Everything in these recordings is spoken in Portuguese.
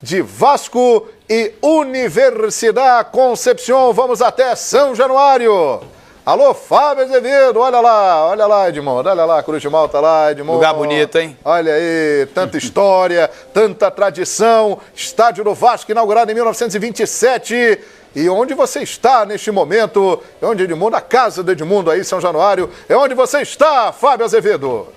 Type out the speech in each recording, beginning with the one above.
de Vasco e Universidade Concepción. Vamos até São Januário. Alô, Fábio Azevedo, olha lá, Edmundo, olha lá, Cruz de Malta lá, Edmundo. Lugar bonito, hein? Olha aí, tanta história, tanta tradição, estádio do Vasco inaugurado em 1927. E onde você está neste momento? É onde Edmundo, a casa do Edmundo aí, São Januário, é onde você está, Fábio Azevedo.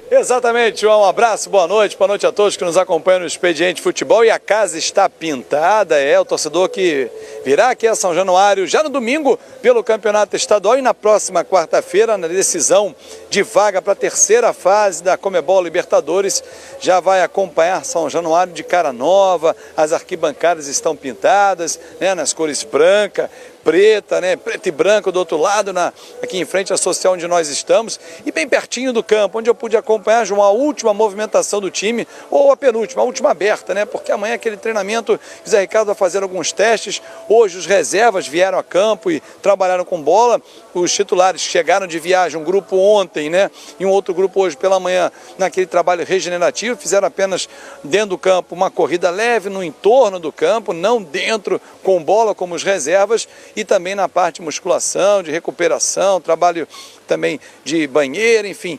Exatamente, João. Um abraço, boa noite a todos que nos acompanham no Expediente Futebol. E a casa está pintada, o torcedor que virá aqui a São Januário já no domingo pelo Campeonato Estadual e na próxima quarta-feira, na decisão de vaga para a terceira fase da Conmebol Libertadores, já vai acompanhar São Januário de cara nova. As arquibancadas estão pintadas, nas cores branca, preta, preto e branco do outro lado, aqui em frente à social onde nós estamos, e bem pertinho do campo, onde eu pude acompanhar, João, a última movimentação do time, ou a penúltima, a última aberta, porque amanhã é aquele treinamento que o Zé Ricardo vai fazer alguns testes. Hoje os reservas vieram a campo e trabalharam com bola, os titulares chegaram de viagem, um grupo ontem, e um outro grupo hoje pela manhã, naquele trabalho regenerativo, fizeram apenas dentro do campo uma corrida leve no entorno do campo, não dentro com bola como os reservas, e também na parte de musculação, de recuperação, trabalho também de banheiro, enfim,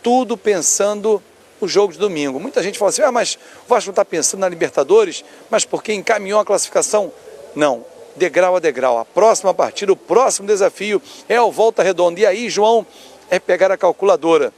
tudo pensando no jogo de domingo. Muita gente fala assim, mas o Vasco não está pensando na Libertadores, mas porque encaminhou a classificação? Não, degrau a degrau. A próxima partida, o próximo desafio é o Volta Redonda. E aí, João, é pegar a calculadora,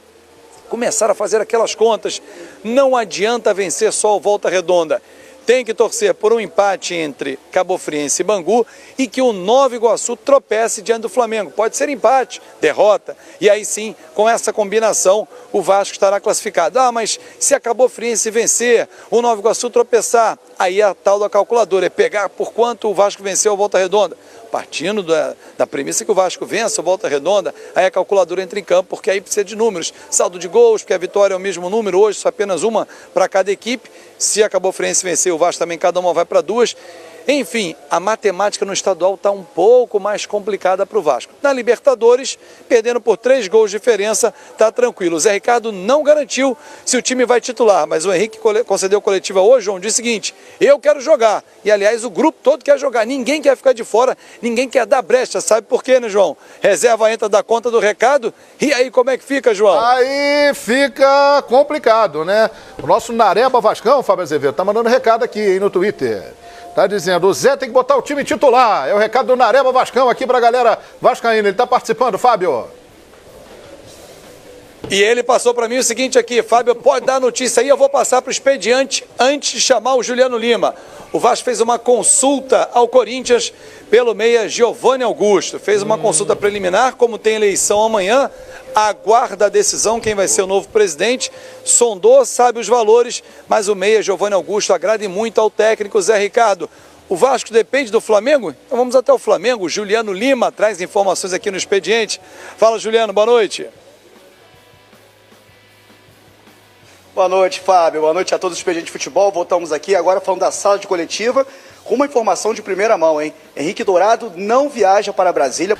começar a fazer aquelas contas. Não adianta vencer só o Volta Redonda. Tem que torcer por um empate entre Cabofriense e Bangu e que o Nova Iguaçu tropece diante do Flamengo. Pode ser empate, derrota, e aí sim, com essa combinação, o Vasco estará classificado. Mas se a Cabofriense vencer, o Nova Iguaçu tropeçar, aí a tal da calculadora é pegar por quanto o Vasco venceu a Volta Redonda. Partindo da premissa que o Vasco vença a Volta Redonda, aí a calculadora entra em campo, porque aí precisa de números. Saldo de gols, porque a vitória é o mesmo número, hoje só apenas uma para cada equipe. Se a Cabofriense vencer, o Vasco também, cada uma vai para duas. Enfim, a matemática no estadual está um pouco mais complicada para o Vasco. Na Libertadores, perdendo por 3 gols de diferença, está tranquilo. O Zé Ricardo não garantiu se o time vai titular, mas o Henrique concedeu coletiva hoje, João, disse o seguinte: eu quero jogar. E, aliás, o grupo todo quer jogar. Ninguém quer ficar de fora, ninguém quer dar brecha. Sabe por quê, João? Reserva entra da conta do recado. E aí, como é que fica, João? Aí fica complicado, O nosso Nareba Vascão, Fábio Azevedo, tá mandando recado aqui no Twitter. Tá dizendo, o Zé tem que botar o time titular. É o recado do Nareba Vascão aqui pra galera vascaína. Ele tá participando, Fábio. E ele passou para mim o seguinte aqui: Fábio, pode dar a notícia aí, eu vou passar para o expediente antes de chamar o Juliano Lima. O Vasco fez uma consulta ao Corinthians pelo meia Giovanni Augusto. Fez uma consulta preliminar, como tem eleição amanhã, aguarda a decisão, quem vai ser o novo presidente, sondou, sabe os valores, mas o meia Giovanni Augusto agrada muito ao técnico Zé Ricardo. O Vasco depende do Flamengo? Então vamos até o Flamengo. Juliano Lima traz informações aqui no expediente. Fala, Juliano, boa noite. Boa noite, Fábio. Boa noite a todos do Expediente Futebol. Voltamos aqui agora falando da sala de coletiva com uma informação de primeira mão, hein? Henrique Dourado não viaja para Brasília.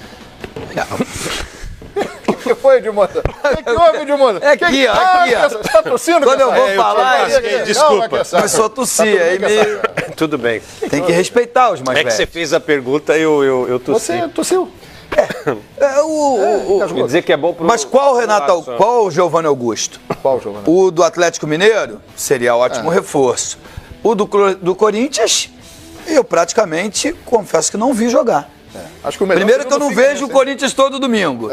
O que foi, Edmundo? O que houve, Edmundo? É aqui, ó. Você tá tossindo? Quando eu vou falar, desculpa. Começou a tossir, aí meio... Tudo bem. Tem que respeitar os mais velhos. É que você fez a pergunta e eu tossi. Você tossiu. Quer dizer que é bom pro... Mas qual, Renato, qual o Giovanni Augusto? Qual, Giovanni? O do Atlético Mineiro seria ótimo reforço. O do Corinthians, eu praticamente confesso que não vi jogar. Acho que o melhor primeiro que eu não vejo o Corinthians todo domingo.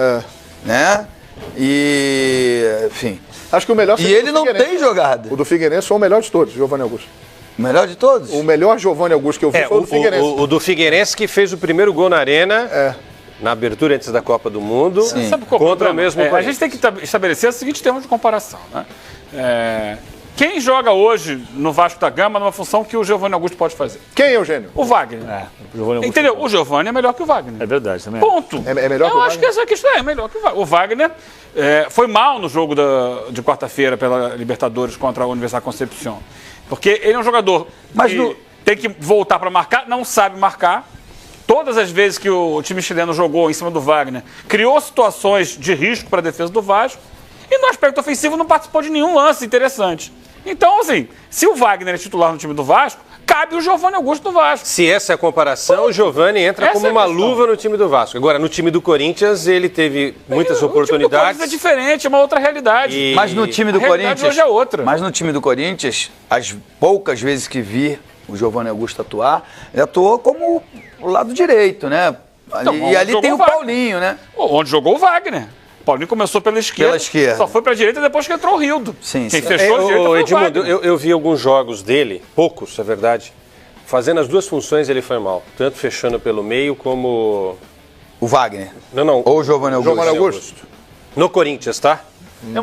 E, enfim. Acho que o melhor... E ele não tem jogado. O do Figueirense foi o melhor de todos, Giovanni Augusto. O melhor de todos? O melhor Giovanni Augusto que eu vi foi o do Figueirense. O do Figueirense que fez o primeiro gol na Arena... Na abertura antes da Copa do Mundo, Sabe qual contra o mesmo A gente tem que estabelecer o seguinte termo de comparação. Quem joga hoje no Vasco da Gama numa função que o Giovanni Augusto pode fazer? Quem, Eugênio? O Wagner. Entendeu? O Giovanni é melhor que o Wagner. É verdade também. Ponto. É melhor que o Wagner? Eu acho que essa questão é melhor que o Wagner. O Wagner foi mal no jogo de quarta-feira pela Libertadores contra a Universidade Concepción. Porque ele é um jogador que tem que voltar para marcar, não sabe marcar. Todas as vezes que o time chileno jogou em cima do Wagner, criou situações de risco para a defesa do Vasco e no aspecto ofensivo não participou de nenhum lance interessante. Então, assim, se o Wagner é titular no time do Vasco, cabe o Giovanni Augusto no Vasco. Se essa é a comparação, o Giovanni entra como uma luva no time do Vasco. Agora, no time do Corinthians, ele teve muitas oportunidades. O time do Corinthians é diferente, é uma outra realidade. Mas no time do A realidade Corinthians, hoje é outra. Mas no time do Corinthians, as poucas vezes que vi o Giovanni Augusto atuar, ele atuou como o lado direito, né? Então, E ali tem o Wagner. Paulinho, né? Onde jogou o Wagner. O Paulinho começou pela esquerda. Só foi pra direita depois que entrou o Rildo. Sim, Quem sim. fechou a direita foi o Edmundo, Wagner. eu vi alguns jogos dele, poucos, é verdade. Fazendo as duas funções, ele foi mal. Tanto fechando pelo meio como... O Wagner. Não. Ou o Giovanni Augusto. Giovanni Augusto. No Corinthians, tá? Não,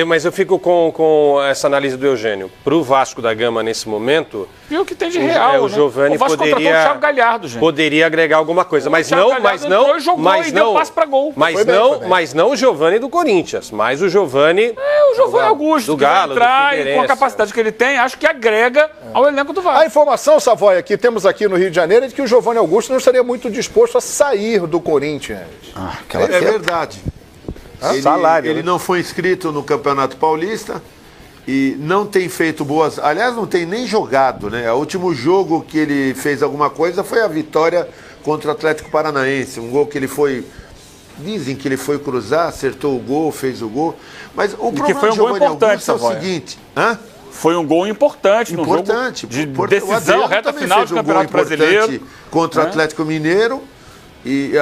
Mas eu fico com essa análise do Eugênio. Pro Vasco da Gama, nesse momento... E o que tem de real, o Giovanni O Vasco contratou o Thiago Galhardo, gente. poderia agregar alguma coisa, mas Thiago não, Galhardo entrou e jogou e deu passe pra gol. Mas não o Giovanni do Corinthians, mas o Giovanni... O Giovanni Augusto, do que vai Galo, entrar do e com a Figueirense. capacidade que ele tem, acho que agrega ao elenco do Vasco. A informação, Savoia, que temos aqui no Rio de Janeiro é de que o Giovanni Augusto não estaria muito disposto a sair do Corinthians. É verdade. Ele não foi inscrito no Campeonato Paulista e não tem feito boas... Aliás, não tem nem jogado, né? O último jogo que ele fez alguma coisa foi a vitória contra o Atlético Paranaense. Um gol que ele foi... Dizem que ele foi cruzar, acertou o gol, fez o gol. Mas o problema foi um do gol Giovanni importante, Augusto é o Savoia. seguinte... Foi um gol importante no jogo de decisão, reta final do Campeonato Brasileiro. Contra o Atlético Mineiro e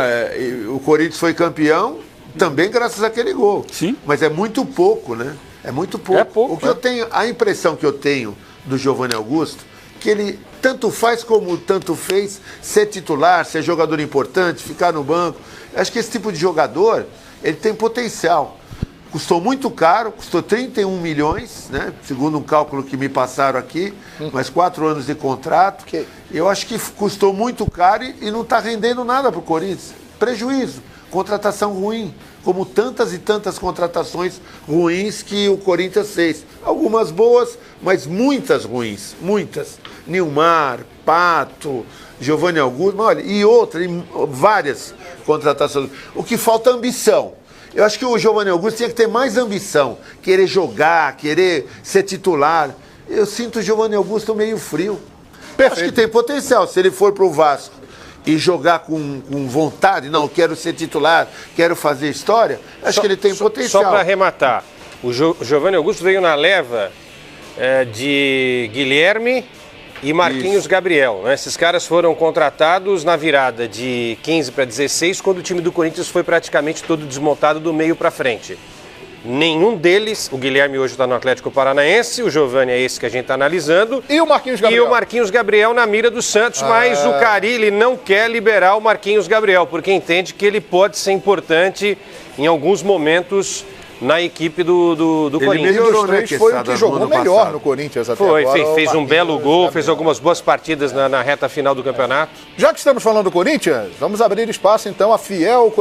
o Corinthians foi campeão também graças àquele gol. Sim. Mas é muito pouco, né? É muito pouco. É pouco, O que eu tenho, a impressão que eu tenho do Giovanni Augusto, que ele tanto faz como tanto fez ser titular, ser jogador importante, ficar no banco. Acho que esse tipo de jogador, ele tem potencial. Custou muito caro, custou 31 milhões, né? Segundo um cálculo que me passaram aqui, mais 4 anos de contrato. Eu acho que custou muito caro e não está rendendo nada para o Corinthians. Prejuízo, contratação ruim, como tantas e tantas contratações ruins que o Corinthians fez. Algumas boas, mas muitas ruins, muitas. Nilmar, Pato, Giovanni Augusto, olha, e várias contratações. O que falta é ambição. Eu acho que o Giovanni Augusto tinha que ter mais ambição, querer jogar, querer ser titular. Eu sinto o Giovanni Augusto meio frio. Acho que tem potencial. Se ele for para o Vasco e jogar com vontade, não, quero ser titular, quero fazer história, acho que ele tem potencial. Só para arrematar, o Giovanni Augusto veio na leva de Guilherme e Marquinhos Gabriel. Né? Esses caras foram contratados na virada de 15 para 16, quando o time do Corinthians foi praticamente todo desmontado do meio para frente. Nenhum deles, o Guilherme hoje está no Atlético Paranaense, o Giovanni é esse que a gente está analisando. E o Marquinhos Gabriel? E o Marquinhos Gabriel na mira do Santos, mas o Carille não quer liberar o Marquinhos Gabriel, porque entende que ele pode ser importante em alguns momentos na equipe do Corinthians. Melhorou, né, foi o que jogou melhor passado no Corinthians até agora. Fez um belo gol, fez algumas boas partidas na reta final do campeonato. Já que estamos falando do Corinthians, vamos abrir espaço então a fiel